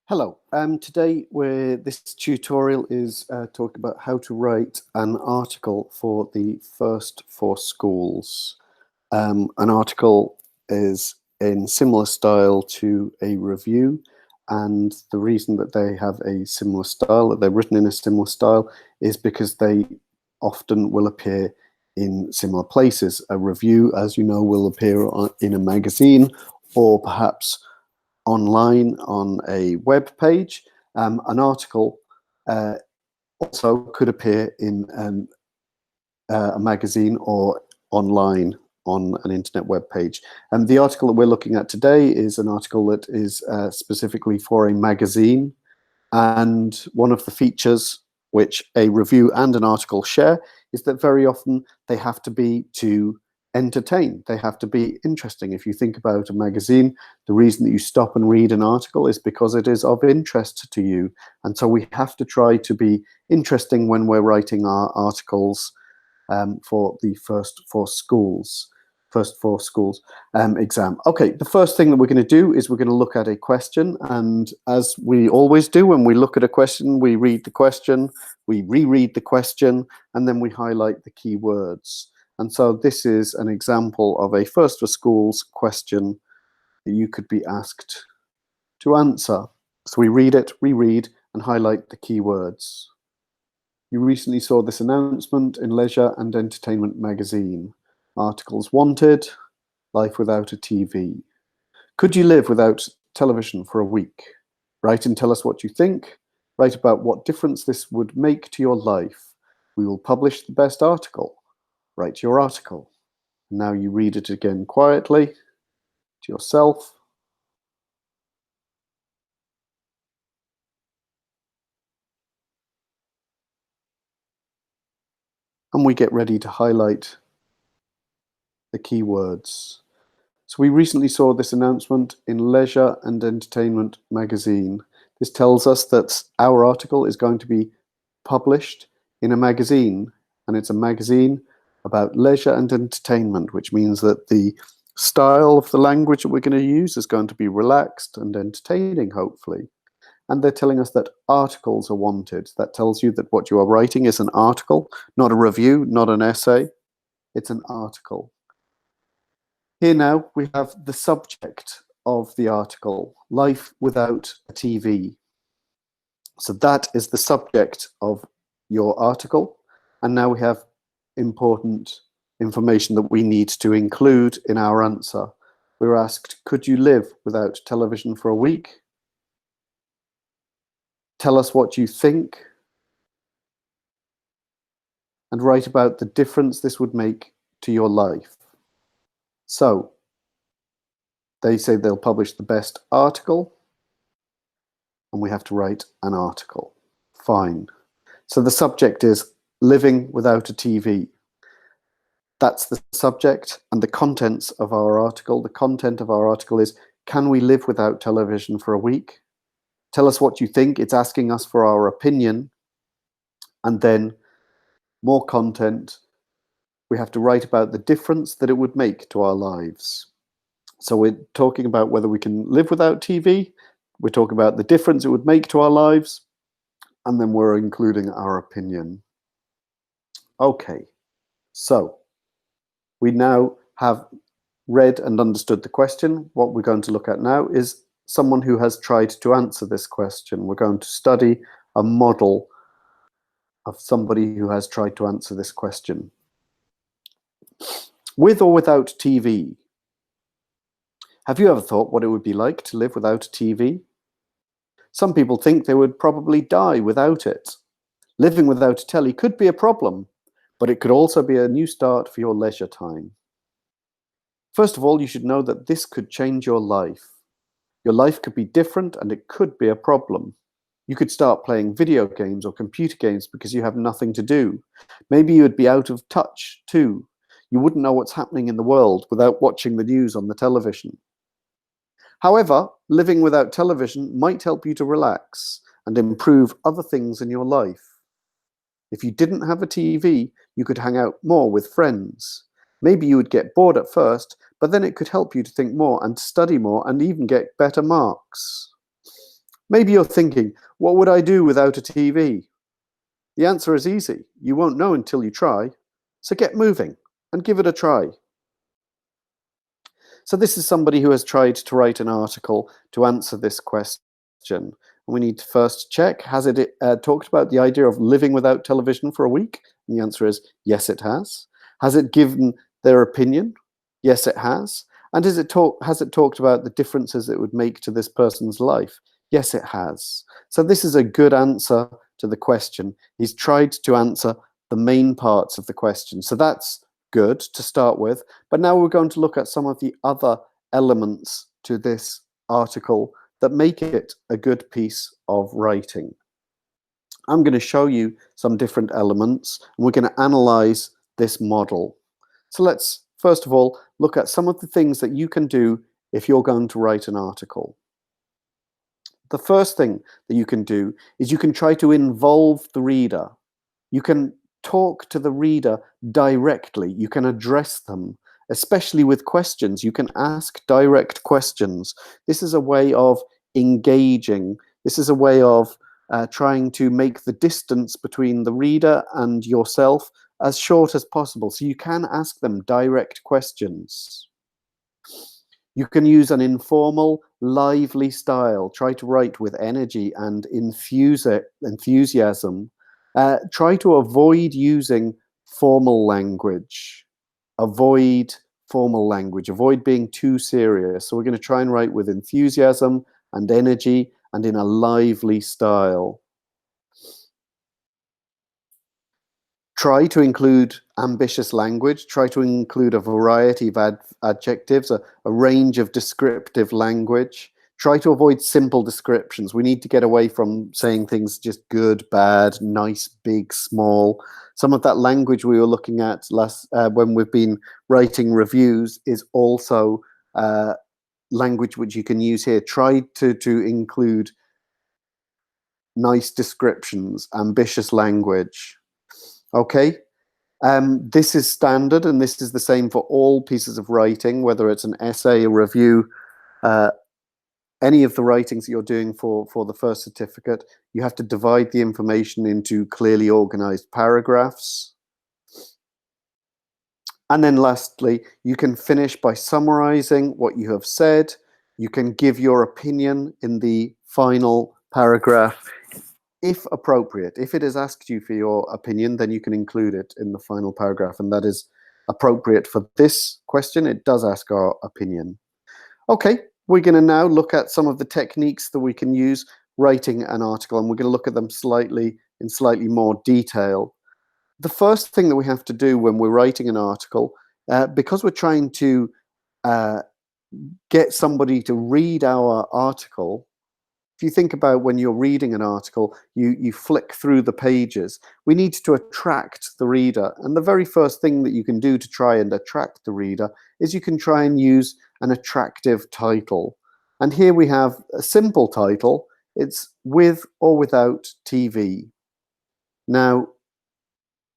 Hello. Today this tutorial is talking about how to write an article for the First for Schools. An article is in similar style to a review, and the reason that they have a similar style, that they're written in a similar style, is because they often will appear in similar places. A review, as you know, will appear in a magazine or perhaps online on a web page. An article also could appear in a magazine or online on an internet web page. And the article that we're looking at today is an article that is specifically for a magazine. And one of the features which a review and an article share is that very often they have to be to entertain. They have to be interesting. If you think about a magazine, the reason that you stop and read an article is because it is of interest to you. And so we have to try to be interesting when we're writing our articles for the First for Schools exam. Okay, the first thing that we're going to do is we're going to look at a question, and as we always do when we look at a question, we read the question, we reread the question, and then we highlight the key words. And so this is an example of a First for Schools question that you could be asked to answer. So we read it, reread, and highlight the key words. You recently saw this announcement in Leisure and Entertainment magazine. Articles wanted, life without a TV. Could you live without television for a week? Write and tell us what you think. Write about what difference this would make to your life. We will publish the best article. Write your article. Now you read it again quietly to yourself. And we get ready to highlight the key words. So we recently saw this announcement in Leisure and Entertainment magazine. This tells us that our article is going to be published in a magazine, and it's a magazine about leisure and entertainment, which means that the style of the language that we're going to use is going to be relaxed and entertaining, hopefully. And they're telling us that articles are wanted. That tells you that what you are writing is an article, not a review, not an essay. It's an article. Here now we have the subject of the article, life without a TV. So that is the subject of your article. And now we have important information that we need to include in our answer. We're asked, could you live without television for a week? Tell us what you think. And write about the difference this would make to your life. So they say they'll publish the best article, and we have to write an article. Fine. So the subject is living without a TV. That's the subject, and the contents of our article. The content of our article is, can we live without television for a week? Tell us what you think. It's asking us for our opinion. And then more content. We have to write about the difference that it would make to our lives. So we're talking about whether we can live without TV. We're talking about the difference it would make to our lives. And then we're including our opinion. Okay, so we now have read and understood the question. What we're going to look at now is someone who has tried to answer this question. We're going to study a model of somebody who has tried to answer this question. With or without TV? Have you ever thought what it would be like to live without a TV? Some people think they would probably die without it. Living without a telly could be a problem, but it could also be a new start for your leisure time. First of all, you should know that this could change your life. Your life could be different, and it could be a problem. You could start playing video games or computer games because you have nothing to do. Maybe you would be out of touch too. You wouldn't know what's happening in the world without watching the news on the television. However, living without television might help you to relax and improve other things in your life. If you didn't have a TV, you could hang out more with friends. Maybe you would get bored at first, but then it could help you to think more and to study more and even get better marks. Maybe you're thinking, what would I do without a TV? The answer is easy. You won't know until you try. So get moving and give it a try. So this is somebody who has tried to write an article to answer this question. We need to first check, has it talked about the idea of living without television for a week? And the answer is yes, it has. Has it given their opinion? Yes, it has. And has it talked about the differences it would make to this person's life? Yes, it has. So this is a good answer to the question. He's tried to answer the main parts of the question. So that's good to start with. But now we're going to look at some of the other elements to this article that make it a good piece of writing. I'm going to show you some different elements, and we're going to analyze this model. So let's first of all look at some of the things that you can do if you're going to write an article. The first thing that you can do is you can try to involve the reader. You can talk to the reader directly. You can address them, especially with questions. You can ask direct questions. This is a way of engaging. This is a way of trying to make the distance between the reader and yourself as short as possible. So you can ask them direct questions. You can use an informal, lively style. Try to write with energy and enthusiasm. Try to avoid using formal language. Avoid formal language. Avoid being too serious. So we're going to try and write with enthusiasm and energy and in a lively style. Try to include ambitious language. Try to include a variety of adjectives, a range of descriptive language. Try to avoid simple descriptions. We need to get away from saying things just good, bad, nice, big, small. Some of that language we were looking at when we've been writing reviews is also language which you can use here. Try to include nice descriptions, ambitious language. Okay, this is standard, and this is the same for all pieces of writing, whether it's an essay, a review, any of the writings that you're doing for the first certificate. You have to divide the information into clearly organized paragraphs. And then lastly, you can finish by summarizing what you have said. You can give your opinion in the final paragraph. If appropriate, if it has asked you for your opinion, then you can include it in the final paragraph, and that is appropriate for this question. It does ask our opinion. Okay, we're going to now look at some of the techniques that we can use writing an article, and we're going to look at them in slightly more detail. The first thing that we have to do when we're writing an article, because we're trying to get somebody to read our article. If you think about when you're reading an article, you flick through the pages. We need to attract the reader. And the very first thing that you can do to try and attract the reader is you can try and use an attractive title. And here we have a simple title. It's With or Without TV. Now,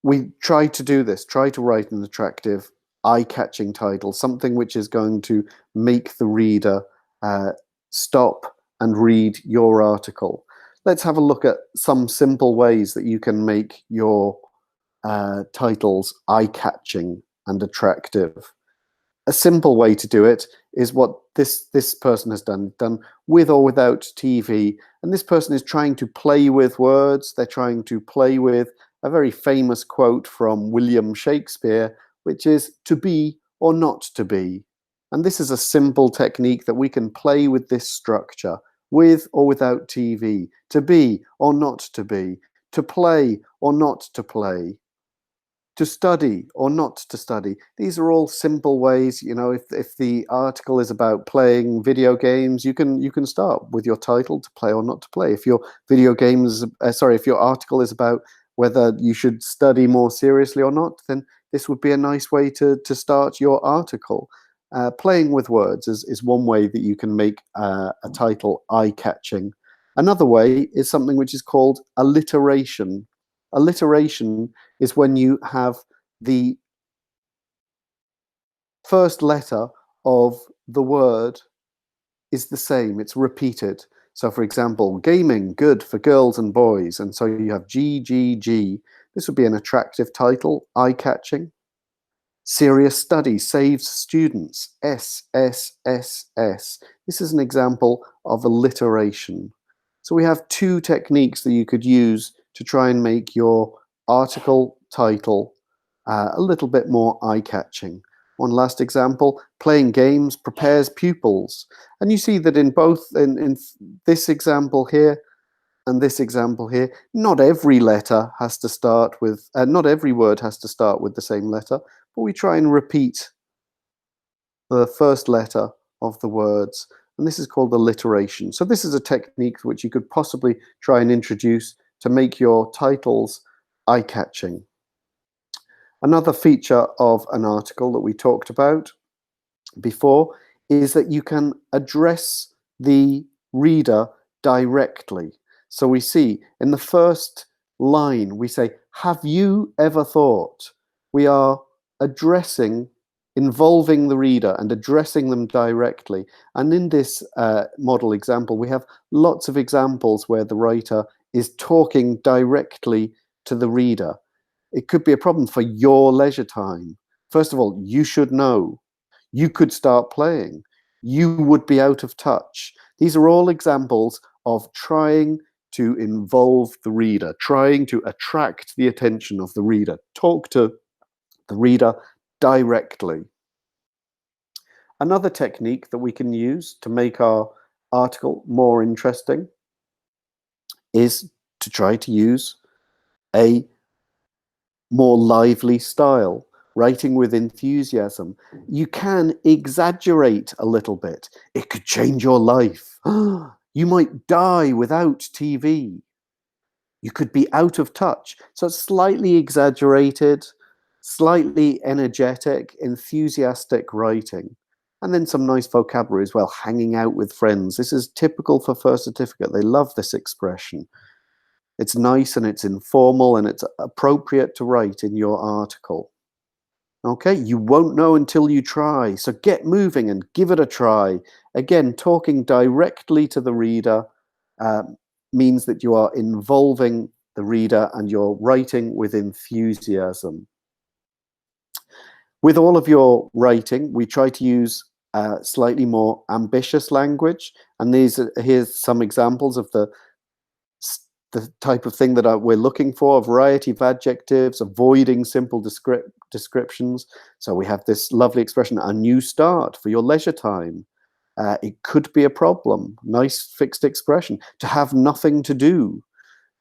we try to do this, try to write an attractive, eye-catching title, something which is going to make the reader stop and read your article. Let's have a look at some simple ways that you can make your titles eye-catching and attractive. A simple way to do it is what this person has done with or without TV. And this person is trying to play with words. They're trying to play with a very famous quote from William Shakespeare, which is to be or not to be. And this is a simple technique that we can play with this structure, with or without TV, to be or not to be, to play or not to play, to study or not to study. These are all simple ways. You know, if the article is about playing video games, you can start with your title, to play or not to play. If your if your article is about whether you should study more seriously or not, then this would be a nice way to start your article. Playing with words is one way that you can make a title eye-catching. Another way is something which is called alliteration. Alliteration is when you have the first letter of the word is the same, it's repeated. So for example, gaming, good for girls and boys. And so you have GGG. This would be an attractive title, eye-catching. Serious study saves students, SSSS. This is an example of alliteration. So we have two techniques that you could use to try and make your article title a little bit more eye-catching. One last example, playing games prepares pupils. And you see that in both, in this example here and this example here, not every letter has to start with, not every word has to start with the same letter, but we try and repeat the first letter of the words. And this is called alliteration. So this is a technique which you could possibly try and introduce to make your titles eye-catching. Another feature of an article that we talked about before is that you can address the reader directly. So we see in the first line, we say, have you ever thought? We are addressing, involving the reader and addressing them directly. And in this model example, we have lots of examples where the writer is talking directly to the reader. It could be a problem for your leisure time. First of all, you should know. You could start playing. You would be out of touch. These are all examples of trying to involve the reader, trying to attract the attention of the reader. Talk to the reader directly. Another technique that we can use to make our article more interesting is to try to use a more lively style, writing with enthusiasm. You can exaggerate a little bit. It could change your life. You might die without TV. You could be out of touch. So it's slightly exaggerated, slightly energetic, enthusiastic writing. And then some nice vocabulary as well, hanging out with friends. This is typical for First Certificate. They love this expression. It's nice and it's informal and it's appropriate to write in your article. Okay, you won't know until you try. So get moving and give it a try. Again, talking directly to the reader means that you are involving the reader and you're writing with enthusiasm. With all of your writing, we try to use slightly more ambitious language. And here's some examples of the type of thing that we're looking for: a variety of adjectives, avoiding simple descriptions. So we have this lovely expression, a new start for your leisure time. It could be a problem. Nice fixed expression. To have nothing to do.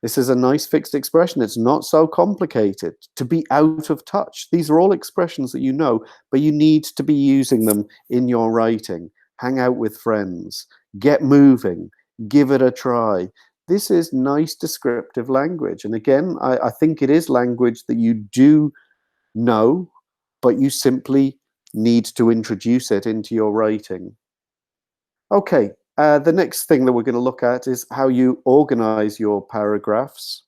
This is a nice fixed expression. It's not so complicated. To be out of touch. These are all expressions that you know, but you need to be using them in your writing. Hang out with friends. Get moving. Give it a try. This is nice descriptive language. And again, I think it is language that you do know, but you simply need to introduce it into your writing. Okay, the next thing that we're going to look at is how you organize your paragraphs.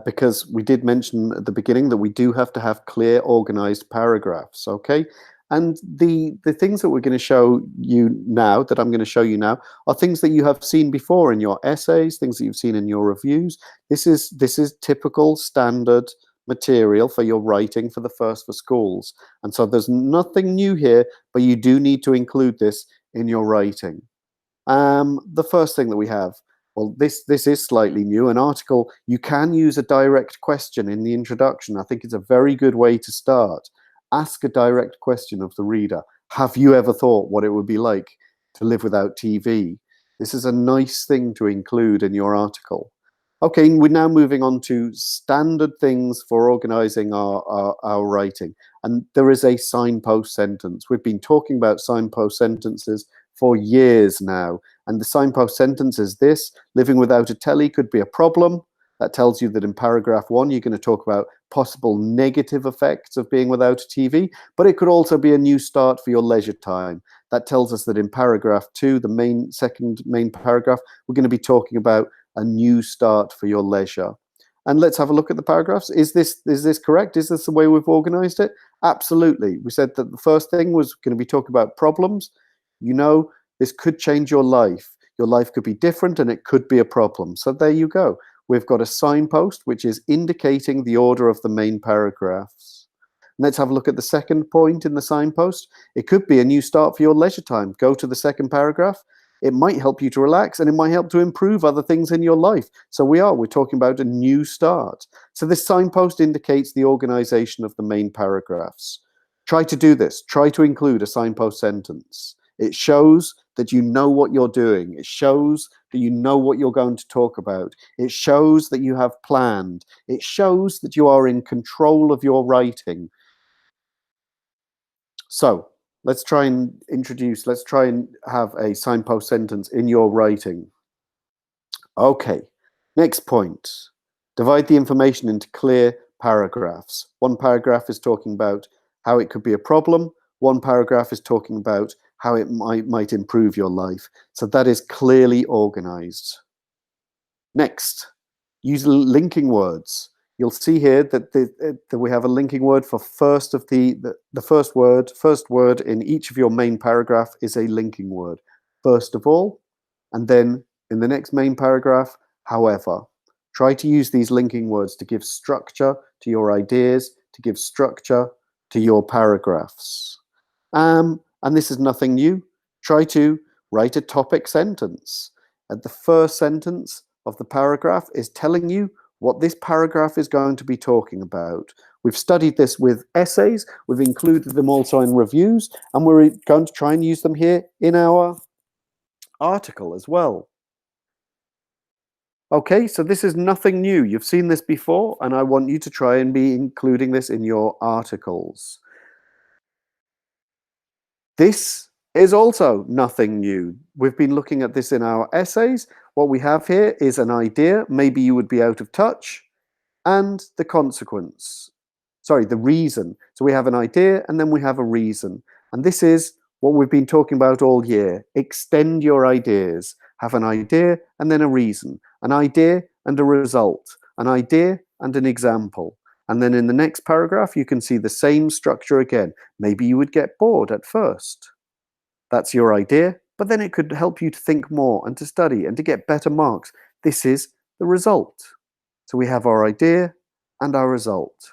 Because we did mention at the beginning that we do have to have clear, organized paragraphs, okay? And the things that we're going to show you now, that I'm going to show you now, are things that you have seen before in your essays, things that you've seen in your reviews. This is typical standard material for your writing for the First for Schools. And so there's nothing new here, but you do need to include this in your writing. The first thing that we have, well, this is slightly new. An article, you can use a direct question in the introduction. I think it's a very good way to start. Ask a direct question of the reader. Have you ever thought what it would be like to live without TV? This is a nice thing to include in your article. Okay, we're now moving on to standard things for organizing our writing. And there is a signpost sentence. We've been talking about signpost sentences for years now. And the signpost sentence is this: living without a telly could be a problem. That tells you that in paragraph 1, you're going to talk about possible negative effects of being without a TV, but it could also be a new start for your leisure time. That tells us that in paragraph 2, the second main paragraph, we're going to be talking about a new start for your leisure. And let's have a look at the paragraphs. Is this correct? Is this the way we've organized it? Absolutely. We said that the first thing was going to be talking about problems. You know, this could change your life. Your life could be different and it could be a problem. So there you go. We've got a signpost which is indicating the order of the main paragraphs. Let's have a look at the second point in the signpost. It could be a new start for your leisure time. Go to the second paragraph. It might help you to relax and it might help to improve other things in your life. So we're talking about a new start. So this signpost indicates the organization of the main paragraphs. Try to do this. Try to include a signpost sentence. It shows that you know what you're doing. It shows that you know what you're going to talk about. It shows that you have planned. It shows that you are in control of your writing. So let's try and have a signpost sentence in your writing. Okay, next point. Divide the information into clear paragraphs. One paragraph is talking about how it could be a problem. One paragraph is talking about how it might improve your life. So that is clearly organized. Next, use linking words. You'll see here that we have a linking word for the first word in each of your main paragraph is a linking word. First of all, and then in the next main paragraph, however. Try to use these linking words to give structure to your ideas, to give structure to your paragraphs. And this is nothing new. Try to write a topic sentence. At the first sentence of the paragraph is telling you what this paragraph is going to be talking about. We've studied this with essays. We've included them also in reviews, and we're going to try and use them here in our article as well. Okay, so this is nothing new. You've seen this before, and I want you to try and be including this in your articles. This is also nothing new. We've been looking at this in our essays. What we have here is an idea, maybe you would be out of touch, and the consequence. Sorry, the reason. So we have an idea and then we have a reason. And this is what we've been talking about all year. Extend your ideas. Have an idea and then a reason. An idea and a result. An idea and an example. And then in the next paragraph, you can see the same structure again. Maybe you would get bored at first. That's your idea, but then it could help you to think more and to study and to get better marks. This is the result. So we have our idea and our result.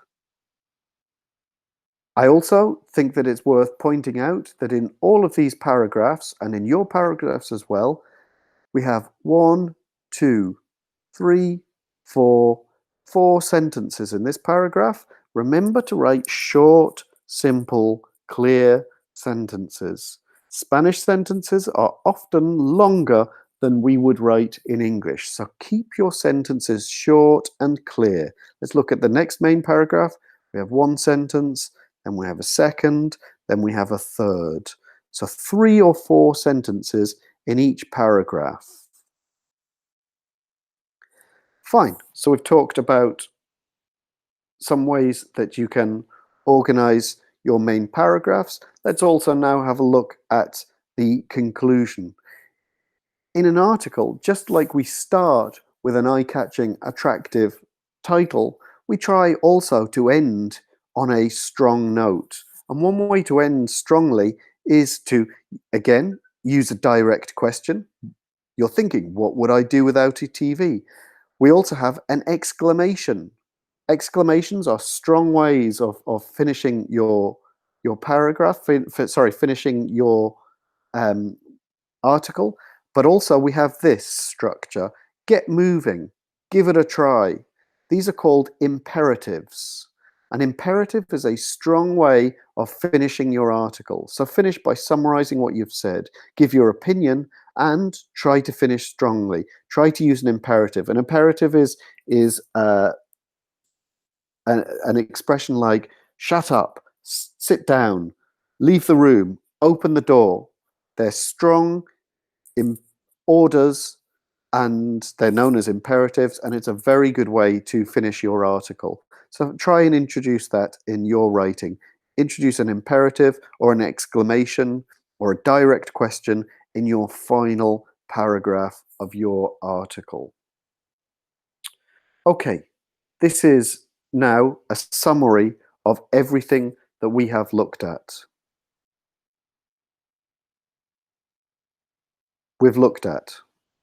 I also think that it's worth pointing out that in all of these paragraphs, and in your paragraphs as well, we have 1, 2, 3, 4 sentences in this paragraph. Remember to write short, simple, clear sentences. Spanish sentences are often longer than we would write in English. So keep your sentences short and clear. Let's look at the next main paragraph. We have one sentence, then we have a second, then we have a third. So 3 or 4 sentences in each paragraph. Fine, so we've talked about some ways that you can organize your main paragraphs. Let's also now have a look at the conclusion. In an article, just like we start with an eye-catching, attractive title, we try also to end on a strong note. And one way to end strongly is to, again, use a direct question. You're thinking, what would I do without a TV? We also have an exclamation. Exclamations are strong ways of finishing your paragraph, finishing your article. But also we have this structure. Get moving, give it a try. These are called imperatives. An imperative is a strong way of finishing your article. So finish by summarizing what you've said, give your opinion, and try to finish strongly. Try to use an imperative. An imperative is an expression like shut up, sit down, leave the room, open the door. They're strong orders and they're known as imperatives, and it's a very good way to finish your article. So try and introduce that in your writing. Introduce an imperative or an exclamation or a direct question in your final paragraph of your article. Okay, this is now a summary of everything that we have looked at. We've looked at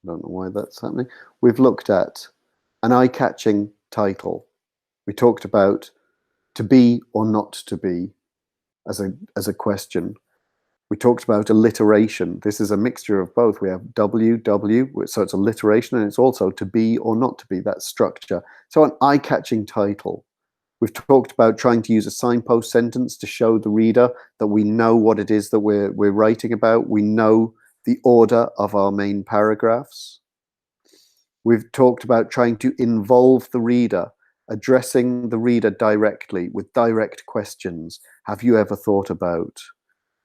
I don't know why that's happening. We've looked at an eye-catching title. We talked about to be or not to be as a question. We talked about alliteration. This is a mixture of both. We have W, W, so it's alliteration, and it's also to be or not to be, that structure. So an eye-catching title. We've talked about trying to use a signpost sentence to show the reader that we know what it is that we're writing about. We know the order of our main paragraphs. We've talked about trying to involve the reader, addressing the reader directly with direct questions. Have you ever thought about?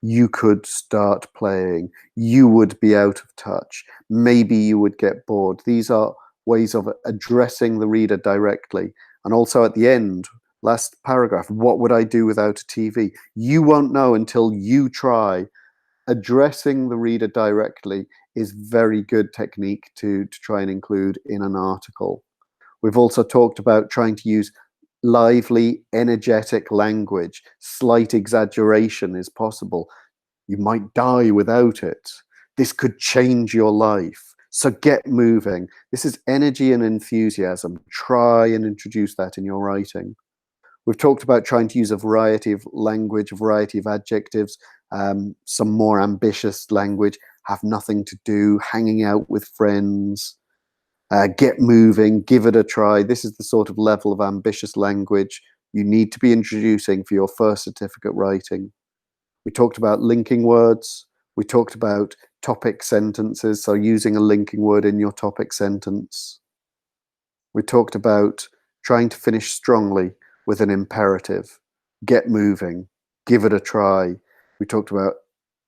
You could start playing. You would be out of touch. Maybe you would get bored. These are ways of addressing the reader directly. And also at the end, last paragraph, what would I do without a TV? You won't know until you try. Addressing the reader directly is very good technique to try and include in an article. We've also talked about trying to use lively, energetic language. Slight exaggeration is possible. You might die without it. This could change your life. So get moving. This is energy and enthusiasm. Try and introduce that in your writing. We've talked about trying to use a variety of language, a variety of adjectives, some more ambitious language, have nothing to do, hanging out with friends, get moving, give it a try. This is the sort of level of ambitious language you need to be introducing for your first certificate writing. We talked about linking words. We talked about topic sentences, so using a linking word in your topic sentence. We talked about trying to finish strongly with an imperative. Get moving, give it a try. We talked about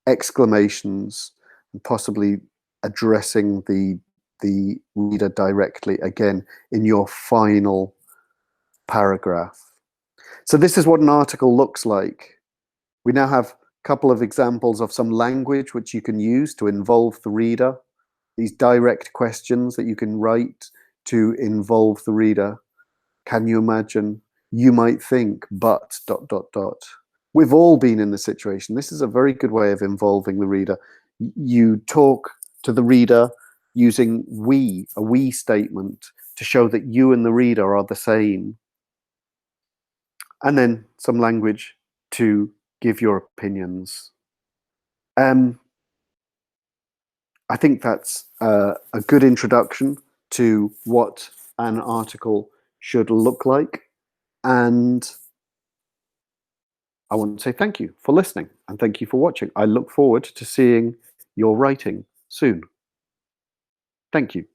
exclamations and possibly addressing the reader directly again in your final paragraph. So this is what an article looks like. We now have a couple of examples of some language which you can use to involve the reader. These direct questions that you can write to involve the reader. Can you imagine? You might think, but ... We've all been in the situation. This is a very good way of involving the reader. You talk to the reader using we, a we statement, to show that you and the reader are the same. And then some language to give your opinions. I think that's a good introduction to what an article should look like. And I want to say thank you for listening and thank you for watching. I look forward to seeing your writing soon. Thank you.